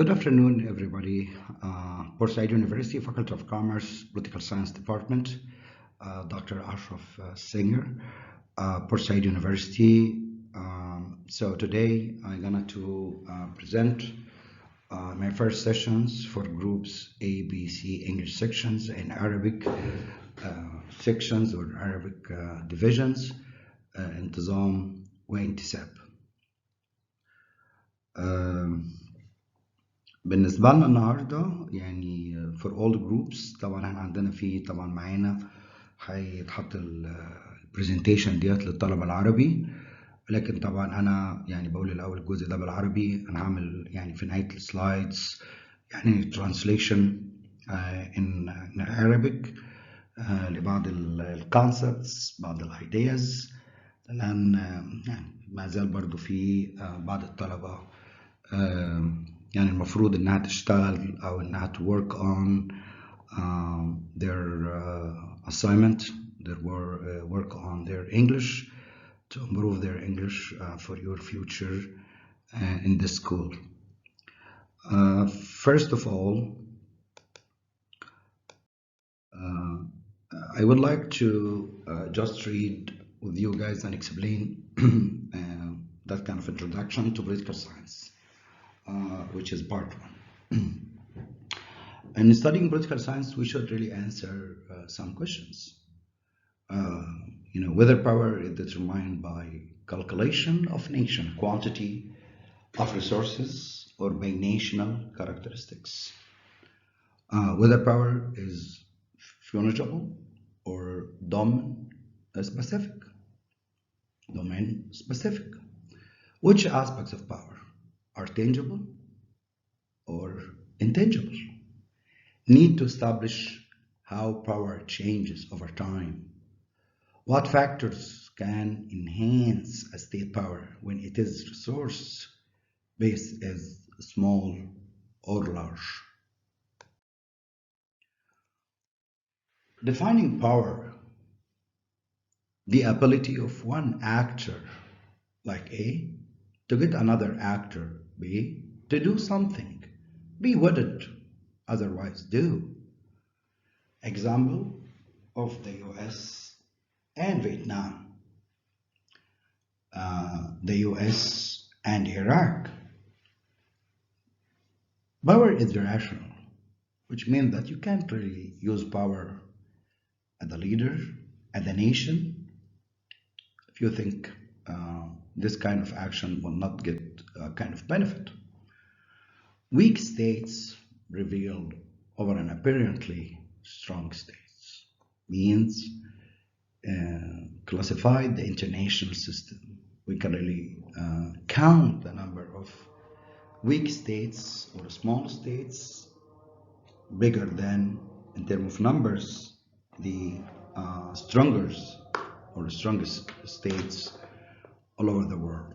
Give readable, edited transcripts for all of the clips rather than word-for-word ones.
Good afternoon, everybody. Port-Said University, Faculty of Commerce, Political Science Department, Dr. Ashraf Singh, Port-Said University. So today I'm going to present my first sessions for groups A, B, C, English sections, and Arabic sections or Arabic divisions, انتظام وانتساب. بالنسبة لنا النهاردة يعني for all the groups طبعا احنا عندنا فيه طبعا معانا هيتحط البرزنتيشن ديت للطلبة العربي، لكن طبعا انا يعني بقول الاول الجزء ده بالعربي. انا هعمل يعني في نهاية السلايدز يعني translation in Arabic لبعض الكونسبتس، بعض الايدياز، لان يعني ما زال برضو في بعض الطلبة يعني المفروض انها تشتغل او انها to work on their assignment, their work on their English, to improve their English for your future in the school. First of all, I would like to just read with you guys and explain that kind of introduction to political science, which is part one. In studying political science, we should really answer some questions. Whether power is determined by calculation of nation quantity of resources or by national characteristics. Whether power is fungible or domain specific. Which aspects of power are tangible or intangible? Need to establish how power changes over time. What factors can enhance a state power when it is resource based, as small or large? Defining power: the ability of one actor, like A, to get another actor, B, to do something B wouldn't otherwise do. Example of the US and Vietnam, the US and Iraq. Power is irrational, which means that you can't really use power as a leader, as a nation, if you think this kind of action will not get a kind of benefit. Weak states revealed over an apparently strong states means classified the international system. We can really count the number of weak states or small states bigger than, in terms of numbers, the strongest states all over the world.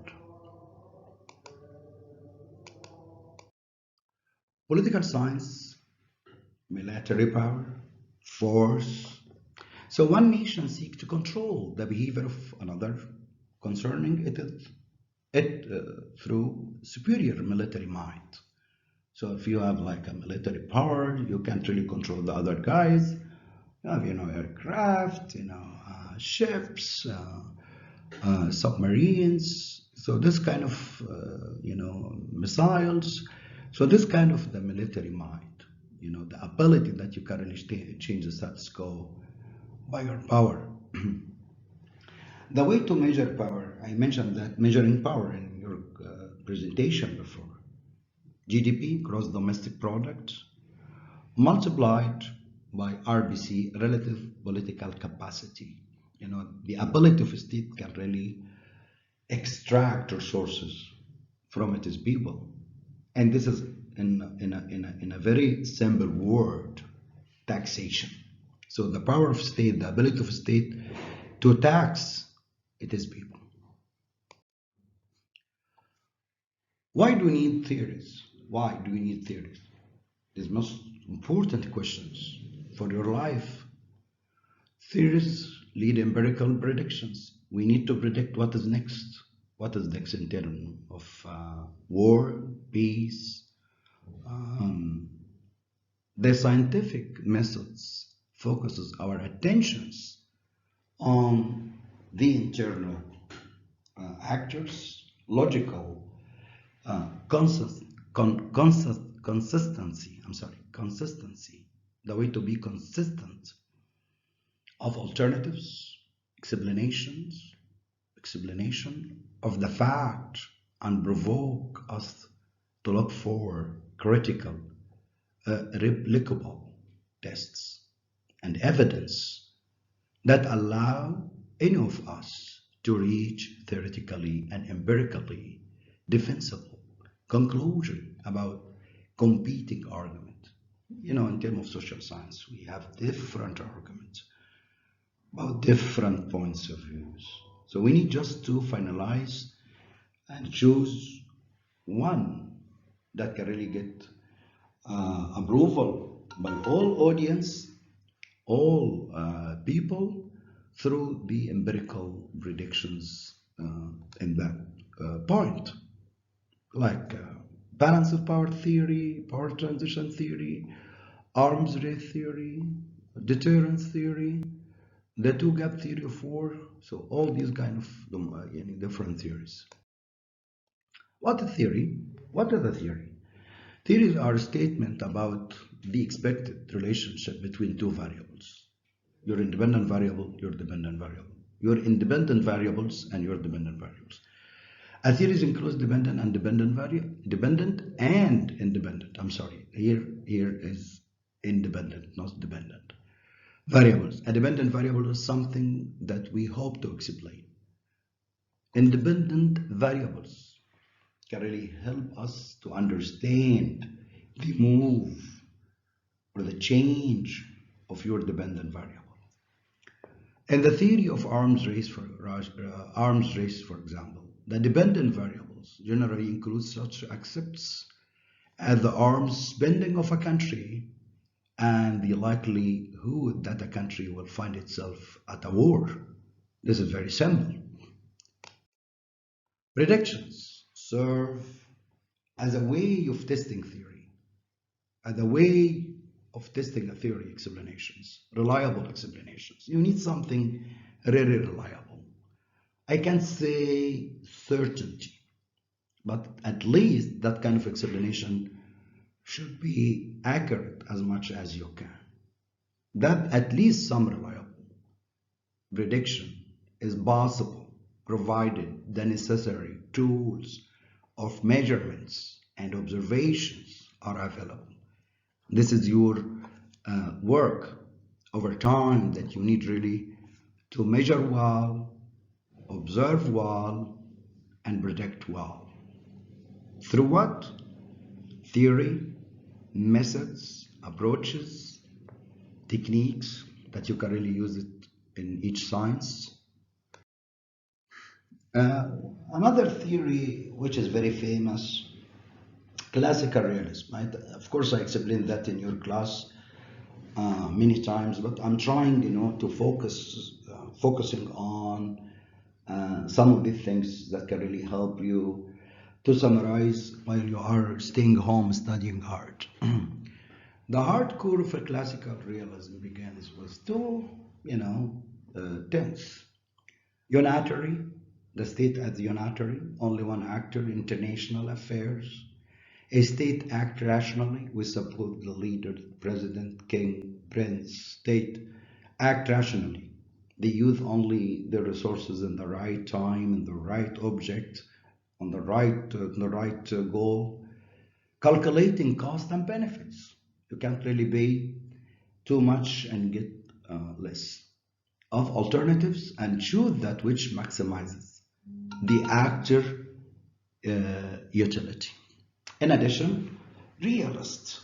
Political science, military power, force. So one nation seeks to control the behavior of another concerning it through superior military might. So if you have like a military power, you can't really control the other guys. You have, aircraft, ships, submarines. So this kind of, missiles. So this kind of the military might, the ability that you can really change the status quo by your power. The way to measure power, I mentioned that measuring power in your presentation before. GDP, gross domestic product, multiplied by RBC, relative political capacity. The ability of a state can really extract resources from its people. And this is in a very simple word, taxation. So the power of state, the ability of a state to tax its people. Why do we need theories? Why do we need theories? These most important questions for your life. Theories lead empirical predictions. We need to predict what is next. What is next in terms of war, peace, The scientific methods focuses our attentions on the internal actors, logical consistency, the way to be consistent of alternatives, explanation of the fact, and provoke us to look for critical, replicable tests and evidence that allow any of us to reach theoretically and empirically defensible conclusion about competing argument. You know, in terms of social science, we have different arguments about different points of views. So we need just to finalize and choose one that can really get approval by all audience, all people, through the empirical predictions in that point, like balance of power theory, power transition theory, arms race theory, deterrence theory, the two-gap theory of war. So all these kind of different theories. What is theory? What is a theory? Theories are a statement about the expected relationship between two variables. Your independent variable, your dependent variable. Your independent variables and your dependent variables. A theory includes dependent and independent. I'm sorry. Here is independent, not dependent. Variables. A dependent variable is something that we hope to explain. Independent variables can really help us to understand the move or the change of your dependent variable. In the theory of arms race, for example, the dependent variables generally include such accepts as the arms spending of a country and the likelihood that a country will find itself at a war. This is very simple. Predictions serve as a way of testing theory, as a way of testing a theory explanations, reliable explanations. You need something really reliable. I can't say certainty, but at least that kind of explanation should be accurate as much as you can. That at least some reliable prediction is possible, provided the necessary tools of measurements and observations are available. This is your work over time that you need really to measure well, observe well, and predict well. Through what? Theory, methods, approaches, techniques that you can really use it in each science. Another theory which is very famous, classical realism. Of course, I explained that in your class many times, but I'm trying, to focusing on some of the things that can really help you to summarize while you are staying home studying hard. The hardcore of a classical realism begins with two, tense. Unitary, the state as unitary, only one actor, international affairs. A state act rationally, we suppose the leader, president, king, prince, state act rationally. They use only the resources in the right time, in the right object, on the right goal, calculating cost and benefits. You can't really pay too much and get less of alternatives, and choose that which maximizes the actor utility. In addition, realists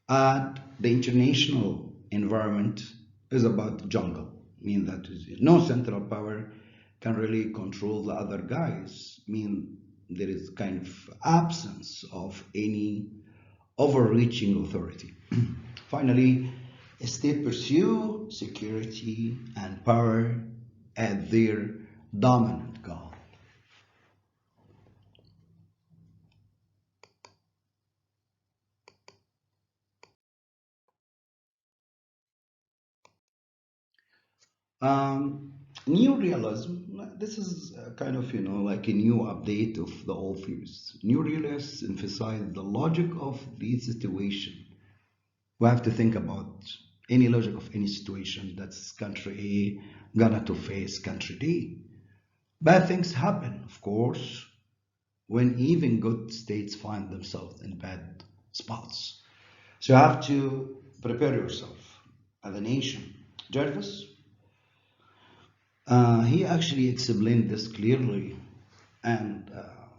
and the international environment is about the jungle, mean that no central power can really control the other guys, mean there is kind of absence of any overreaching authority. Finally, a state pursue security and power as their dominant goal. New realism, this is kind of, like a new update of the old views. New realists emphasize the logic of the situation. We have to think about any logic of any situation that's country A gonna to face country D. Bad things happen, of course, when even good states find themselves in bad spots. So you have to prepare yourself as a nation. Jarvis, he actually explained this clearly, and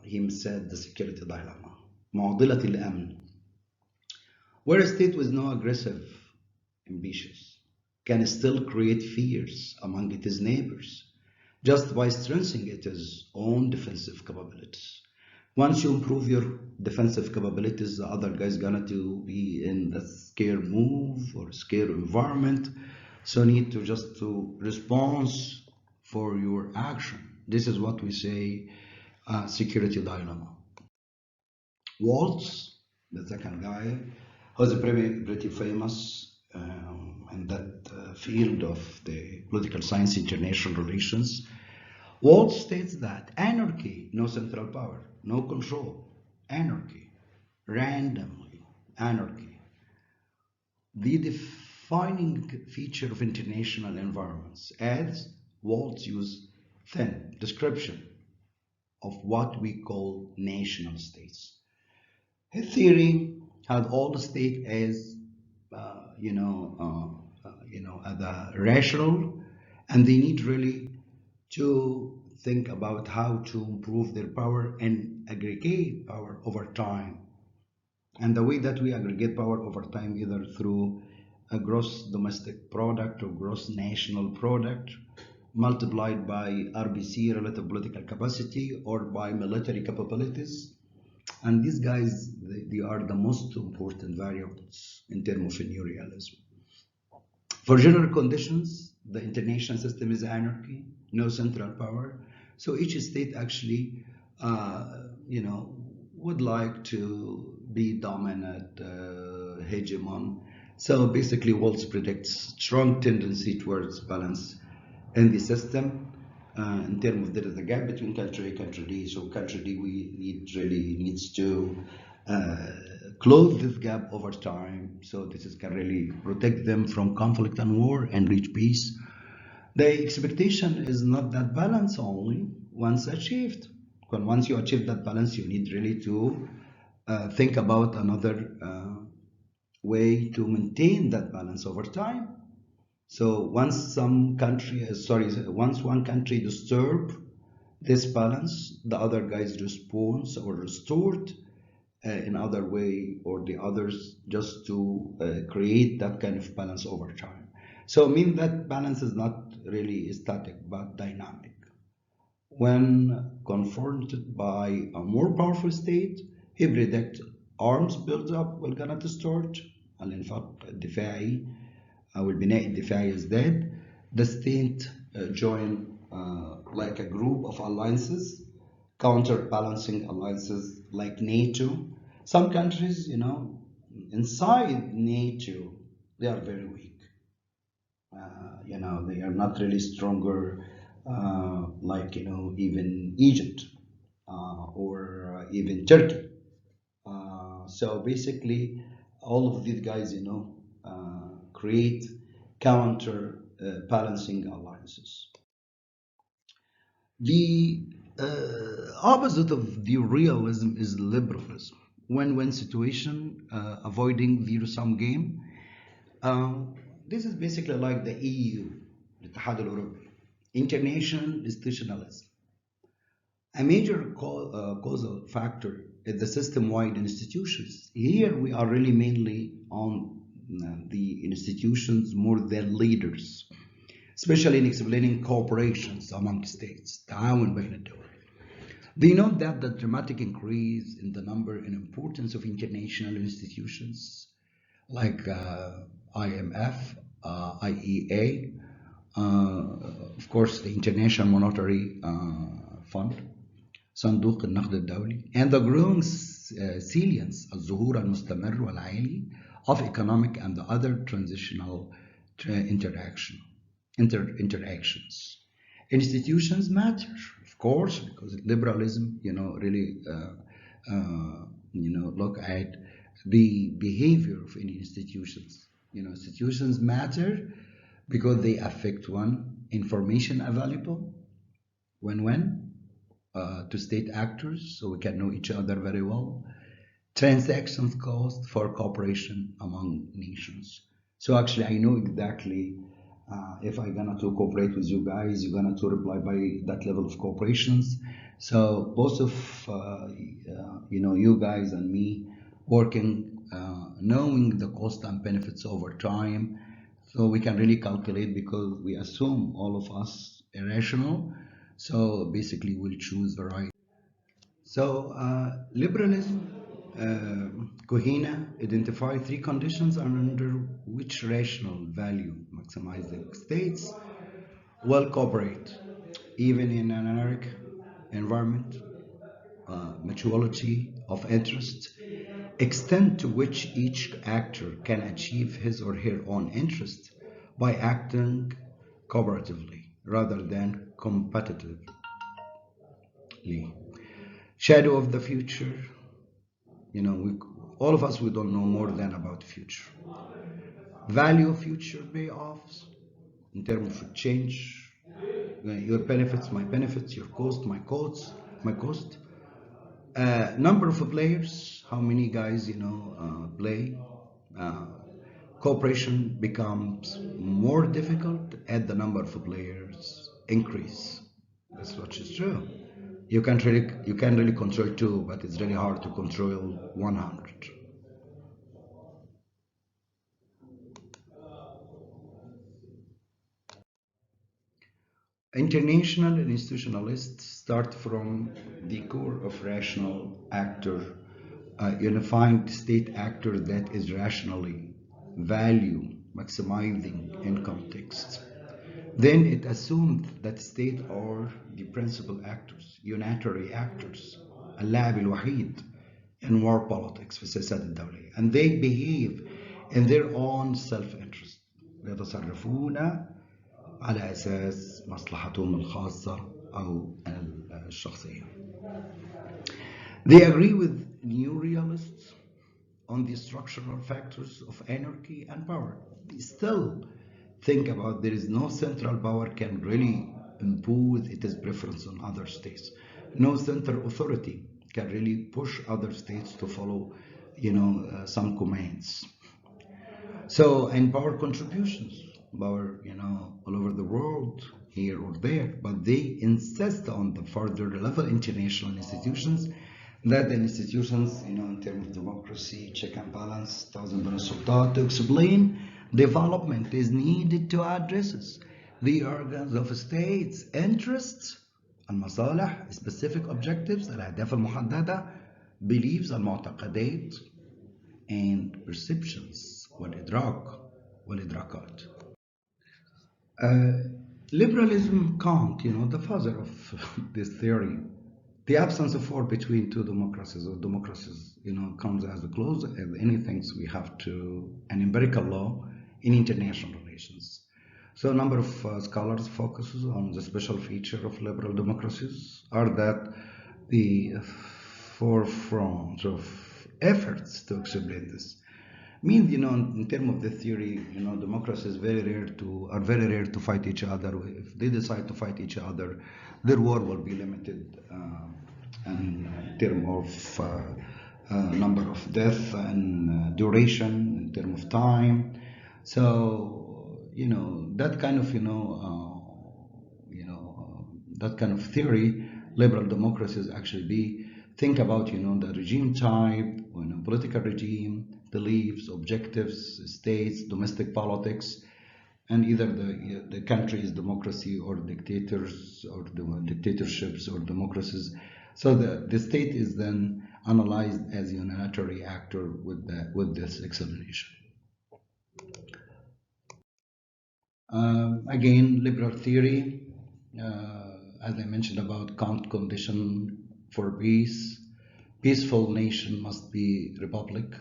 he said the security dilemma, معضلة الأمن, where a state with no aggressive ambitions can still create fears among its neighbors just by strengthening its own defensive capabilities. Once you improve your defensive capabilities, the other guy's gonna to be in the scare move or scare environment. So need to just to response for your action. This is what we say security dilemma. Waltz, the second guy, who's pretty famous in that field of the political science, international relations. Waltz states that anarchy, no central power, no control, anarchy, randomly, anarchy. The defining feature of international environments, as Waltz used thin description of what we call national states. His theory had all the state as as a rational, and they need really to think about how to improve their power and aggregate power over time. And the way that we aggregate power over time, either through a gross domestic product or gross national product multiplied by RBC, relative political capacity, or by military capabilities. And these guys, they are the most important variables in terms of new realism. For general conditions, the international system is anarchy, no central power. So each state actually, would like to be dominant, hegemon. So basically, Waltz predicts strong tendency towards balance in the system. In terms of there is a gap between country A, country D. So country D needs to close this gap over time. So this can really protect them from conflict and war and reach peace. The expectation is not that balance only once achieved. Because once you achieve that balance, you need really to think about another way to maintain that balance over time. So once one country disturb this balance, the other guys response or restored in other way or the others, just to create that kind of balance over time. So I mean that balance is not really static but dynamic. When confronted by a more powerful state, he predicts arms build-up will gonna to start, الانفاق الدفاعي أو البناء الدفاعي يزداد. The state join like a group of alliances, counterbalancing alliances like NATO. Some countries, inside NATO, they are very weak. They are not really stronger, like even Egypt or even Turkey. So basically, all of these guys, create counter balancing alliances. The opposite of the realism is liberalism. Win-win situation, avoiding zero-sum game. This is basically like the EU, الاتحاد الأوروبي, international institutionalism. A major causal factor is the system-wide institutions. Here we are really mainly on the institutions more than leaders, especially in explaining cooperations among states. تعاون بين الدول. They note that the dramatic increase in the number and importance of international institutions like IMF, IEA, of course the International Monetary Fund, صندوق النقد الدولي, and the growing salience, الظهور المستمر والعالي of economic and the other transitional interaction. interactions. Institutions matter, of course, because liberalism, really, look at the behavior of any institutions. Institutions matter because they affect one, information available, when to state actors, so we can know each other very well. Transactions cost for cooperation among nations. So actually, I know exactly if I'm gonna to cooperate with you guys, you're gonna to reply by that level of cooperations. So both of you guys and me working, knowing the cost and benefits over time, so we can really calculate, because we assume all of us irrational. So basically, we'll choose the right. So liberalism, Kohina identify three conditions under which rational value maximizing states will cooperate, even in an anarchic environment, mutuality of interest, extent to which each actor can achieve his or her own interest by acting cooperatively rather than competitively. Shadow of the future, all of us, we don't know more than about the future. Value of future payoffs in terms of change, your benefits, my benefits, your cost, my cost, number of players, how many guys play. Cooperation becomes more difficult as the number of players increase. That's what is true. You can really control 2, but it's really hard to control 100. International and institutionalists start from the core of rational actor, unifying state actor that is rationally value maximizing in context. Then it assumed that state are the principal actors, unitary actors, اللاعب الوحيد in war politics في السياسات الدولية, and they behave in their own self-interest. يتصرفون على أساس مصلحتهم الخاصة أو الشخصية. They agree with new realists on the structural factors of anarchy and power. They still think about there is no central power can really impose its preference on other states. No central authority can really push other states to follow, some commands. So, and power contributions, power, all over the world, here or there, but they insist on the further level international institutions, that the institutions, in terms of democracy, check and balance, thousand sultan, to explain development is needed to address the organs of states' interests, المصالح, specific objectives, الأهداف المحددة, beliefs, المعتقدات, and perceptions, والإدراكات. Liberalism Kant, the father of this theory, the absence of war between two democracies, or democracies, comes as close as anything we have to an empirical law in international relations. So a number of scholars focuses on the special feature of liberal democracies are that the forefront of efforts to explain this means, in terms of the theory, democracies are very rare to fight each other. If they decide to fight each other, their war will be limited in terms of number of deaths and duration, in terms of time. So that kind of that kind of theory, liberal democracies actually think about the regime type, political regime, beliefs, objectives, states, domestic politics, and either the country is democracy or dictators or dictatorships or democracies. So the state is then analyzed as a unitary actor with this explanation. Again, liberal theory, as I mentioned about Kant condition for peace, peaceful nation must be republic,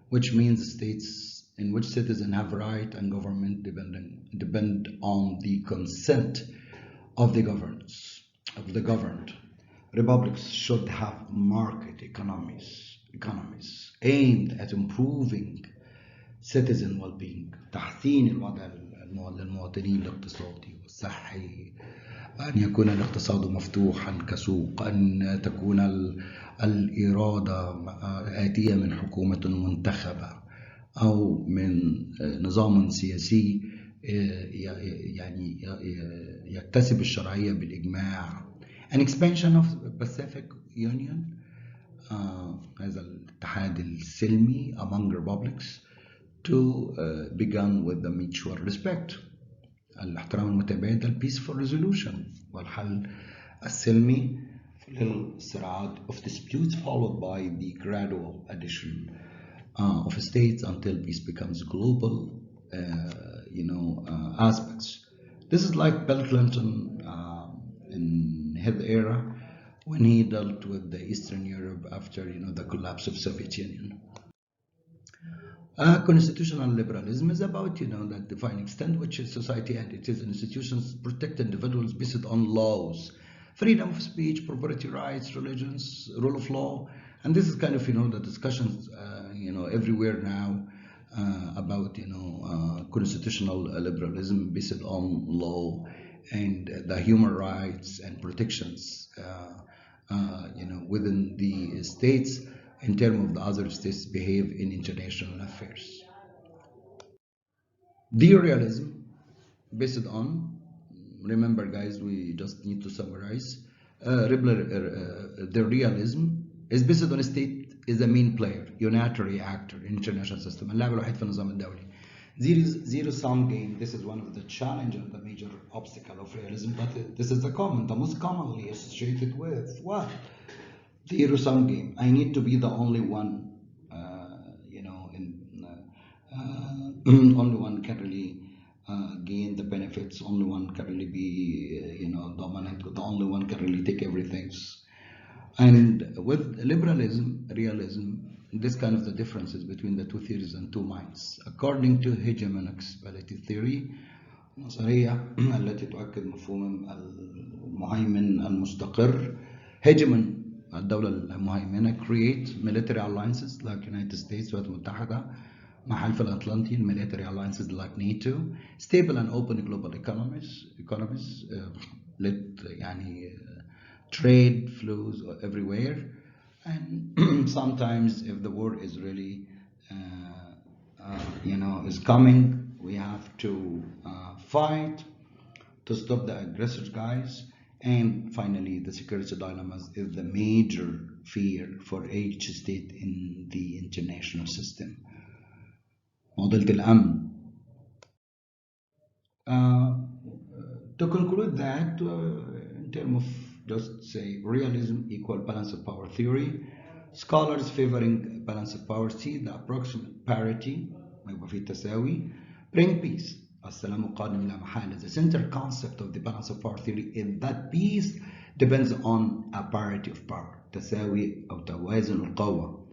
which means states in which citizens have right and government depend on the consent of the governed. Republics should have market economies aimed at improving citizen well-being، تحسين الوضع للمواطنين الاقتصادي والصحي، أن يكون الاقتصاد مفتوحا كسوق، أن تكون الإرادة آتية من حكومة منتخبة أو من نظام سياسي يعني يكتسب الشرعية بالإجماع. An expansion of Pacific Union، هذا الاتحاد السلمي among republics to begin with the mutual respect، الاحترام المتبادل، peaceful resolution، والحل السلمي للصراعات of disputes followed by the gradual addition of states until peace becomes global aspects. This is like Bill Clinton in his era when he dealt with the Eastern Europe after the collapse of Soviet Union. Constitutional liberalism is about that defined extent which is society and its institutions protect individuals based on laws, freedom of speech, property rights, religions, rule of law, and this is kind of the discussions everywhere now about constitutional liberalism based on law and the human rights and protections within the states in terms of the other states behave in international affairs. The realism based on, remember guys, we just need to summarize, the realism is based on a state is a main player, unitary actor in international system، اللاعب الوحيد في النظام الدولي. Zero-sum game, this is one of the challenge and the major obstacle of realism, but this is the most commonly associated with what? Zero-sum game. I need to be the only one, only one can really gain the benefits, only one can really be, dominant, the only one can really take everything. And with liberalism, realism, this kind of the differences between the two theories and two minds. According to hegemonic stability theory، النظرية التي تؤكد مفهوم المهيمن المستقر، hegemon الدولة المهيمنة create military alliances like United States الولايات المتحدة مع حلف الأطلنطي military alliances like NATO، stable and open global economies let trade flows everywhere, and sometimes if the war is really is coming, we have to fight to stop the aggressors guys. And finally, the security dilemmas is the major fear for each state in the international system. معضلة الأمن. To conclude that, in terms of just say realism equal balance of power theory, scholars favoring balance of power see the approximate parity ما يبقى فيه تساوي bring peace، السلام قادم لا محالة. The central concept of the balance of power theory is that peace depends on a parity of power، تساوي أو توازن القوة،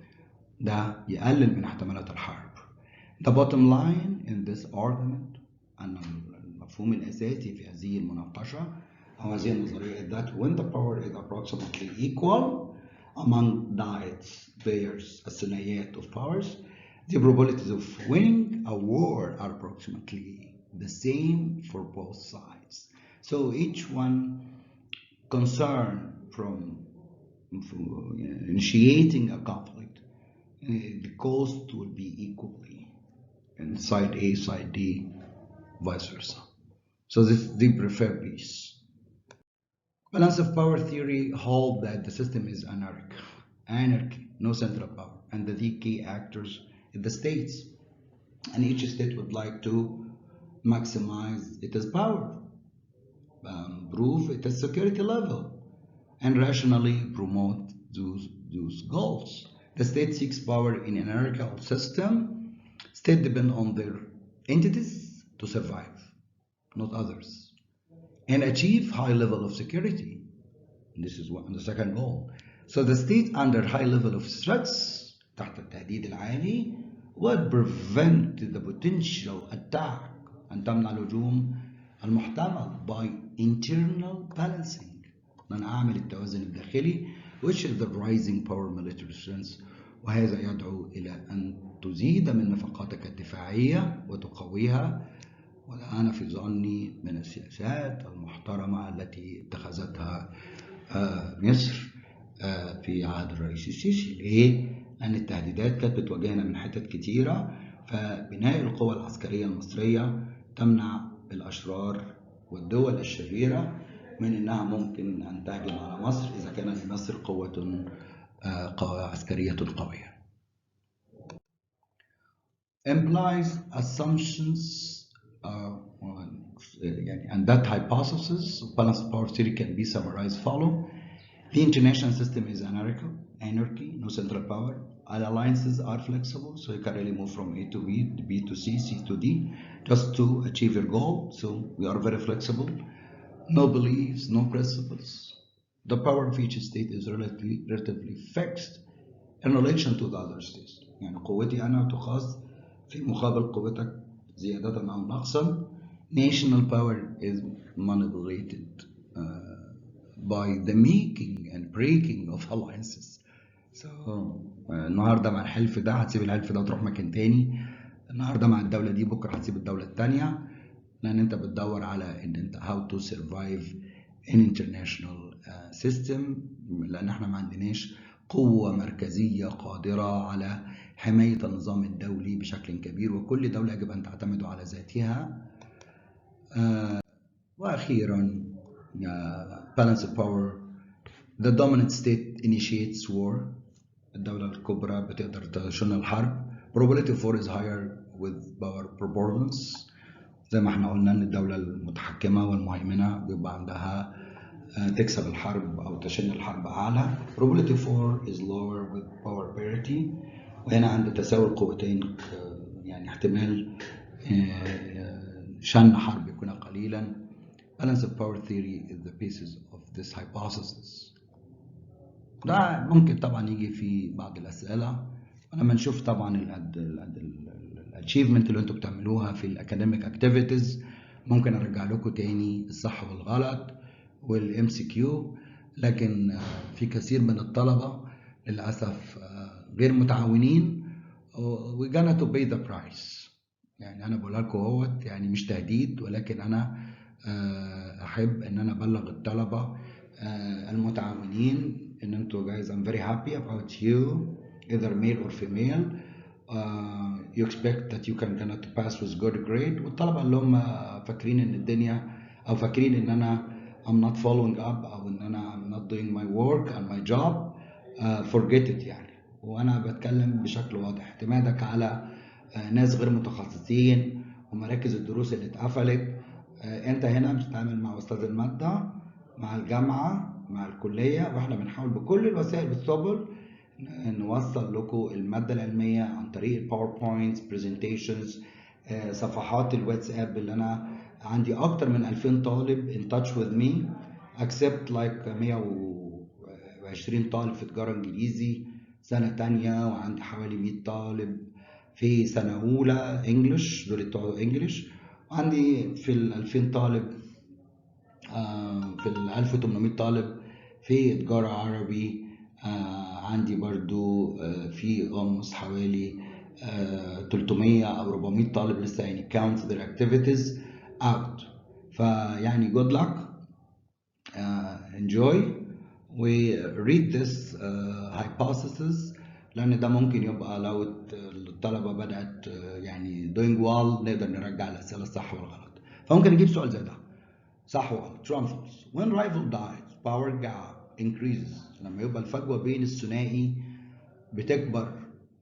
ده يقلل من احتمالات الحرب. The bottom line in this argument أن المفهوم الأساسي في هذه المناقشة أو هذه النظرية is that when the power is approximately equal among its pairs الثنائيات of powers، the probabilities of winning a war are approximately the same for both sides. So each one concerned from initiating a conflict, the cost will be equally in side A, side D, vice versa. So they prefer peace. Balance of power theory holds that the system is anarchy, no central power, and the key actors in the states, and each state would like to maximize its power, improve its security level, and rationally promote those goals. The state seeks power in an anarchical system. States depend on their entities to survive, not others, and achieve high level of security. This is the second goal. So the state under high level of threats تحت التهديد العالي would prevent the potential attack أن تمنع الهجوم المحتمل by internal balancing أن أعمل التوازن الداخلي which is the rising power military strength وهذا يدعو إلى أن تزيد من نفقاتك الدفاعية وتقويها وده أنا في ظني من السياسات المحترمة التي اتخذتها مصر في عهد الرئيس السيسي. ليه؟ لأن التهديدات كانت بتواجهنا من حتت كتيرة فبناء القوى العسكرية المصرية تمنع الأشرار والدول الشريرة من أنها ممكن أن تهجم على مصر إذا كان لمصر قوة عسكرية قوية. Implies assumptions and that hypothesis of balanced power theory can be summarized follow. The international system is anarchy, no central power. Alliances are flexible, so you can really move from A to B, B to C, C to D, just to achieve your goal. So we are very flexible. No beliefs, no principles. The power of each state is relatively fixed in relation to the other states. يعني قوتي أنا تقاس في مقابل قوتك زيادة أو نقصا. National power is manipulated by the making and breaking of alliances. So النهارده مع الحلف ده هتسيب الحلف ده وتروح مكان تاني. النهارده مع الدولة دي بكرة هتسيب الدولة التانية لأن أنت بتدور على إن أنت how to survive an international system لأن إحنا ما عندناش قوة مركزية قادرة على حماية النظام الدولي بشكل كبير وكل دولة يجب أن تعتمد على ذاتها. وأخيرا balance of power. The dominant state initiates war. الدولة الكبرى بتقدر تشن الحرب. Probability of war is higher with power proportions. زي ما احنا قلنا ان الدولة المتحكمة والمهيمنة بيبقى عندها تكسب الحرب او تشن الحرب اعلى. Probability of war is lower with power parity. وهنا عند تساوي القوتين يعني احتمال شن حرب يكون قليلا. Balance of power theory is the basis of this hypothesis. ده ممكن طبعا يجي في بعض الأسئلة ولما نشوف طبعا الاتشيفمنت اللي انتوا بتعملوها في الاكاديميك اكتيفيتيز ممكن ارجع لكم تاني الصح والغلط والام سي كيو. لكن في كثير من الطلبة للأسف غير متعاونين we gonna to pay the price. يعني أنا بقول لكم اهوت يعني مش تهديد ولكن أنا أحب إن أنا أبلغ الطلبة المتعاونين إن أنتوا guys I'm very happy about you either male or female. You expect that you can gonna to pass with good grade. والطلبة اللي هم فاكرين إن الدنيا أو فاكرين إن أنا I'm not following up أو إن أنا I'm not doing my work and my job forget it يعني. وأنا بتكلم بشكل واضح اعتمادك على ناس غير متخصصين ومراكز الدروس اللي اتقفلت. أنت هنا بتتعامل مع أستاذ المادة مع الجامعة مع الكلية واحنا بنحاول بكل الوسائل والسبل نوصل لكم المادة العلمية عن طريق الباوربوينت برزنتيشنز صفحات الواتساب اللي انا عندي اكتر من 2000 طالب in touch with me accept like 120 طالب في تجارة انجليزي سنة تانية وعندي حوالي 100 طالب في سنة اولى انجلش دول بتوع انجلش وعندي في ال 2000 طالب في ال 1800 طالب في تجارة عربي. عندي برضو في حوالي 300 أو 400 طالب لسه يعني count their activities out. فيعني good luck, enjoy we read this hypothesis لأن ده ممكن يبقى لو الطلبة بدأت يعني doing well نقدر نرجع الأسئلة الصح والغلط. فممكن نجيب سؤال زي ده صح وغلط true and false. When rival dies power gap increases. لما يبقى الفجوة بين الثنائي بتكبر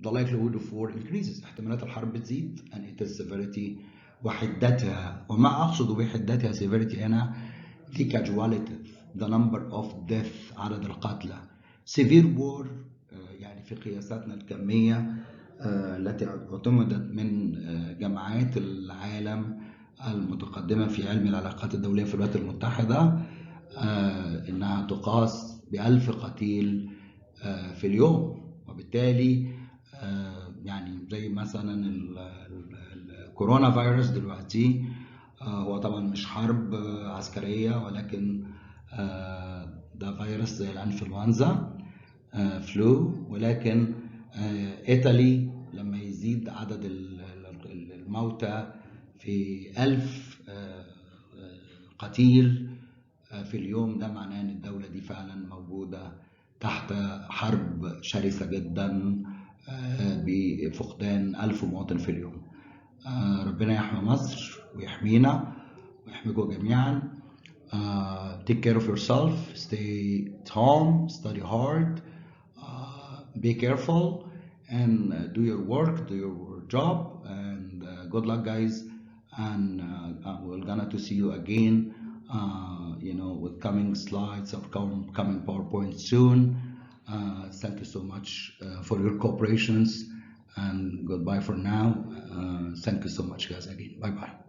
the likelihood of war increases. احتمالات الحرب بتزيد and it is severity وحدتها. وما أقصد بحدتها severity هنا the casualties the number of death عدد القتلى. severe war يعني في قياساتنا الكمية التي اعتمدت من جامعات العالم المتقدمة في علم العلاقات الدولية في الولايات المتحدة إنها تقاس ب1000 قتيل في اليوم. وبالتالي يعني زي مثلا الكورونا فيروس دلوقتي، هو طبعا مش حرب عسكرية، ولكن ده فيروس زي الانفلونزا فلو. ولكن إيطالي لما يزيد عدد الموتى في 1000 قتيل في اليوم، ده معناه ان الدولة دي فعلا موجودة تحت حرب شرسة جدا بفقدان 1000 مواطن في اليوم. ربنا يحمي مصر ويحمينا ويحميكم جميعا. Take care of yourself, stay at home, study hard, be careful, and do your work, do your job, and good luck, guys. And we're gonna to see you again, with coming slides or coming PowerPoint soon. Thank you so much for your cooperations, and goodbye for now. Thank you so much, guys, again. Bye bye.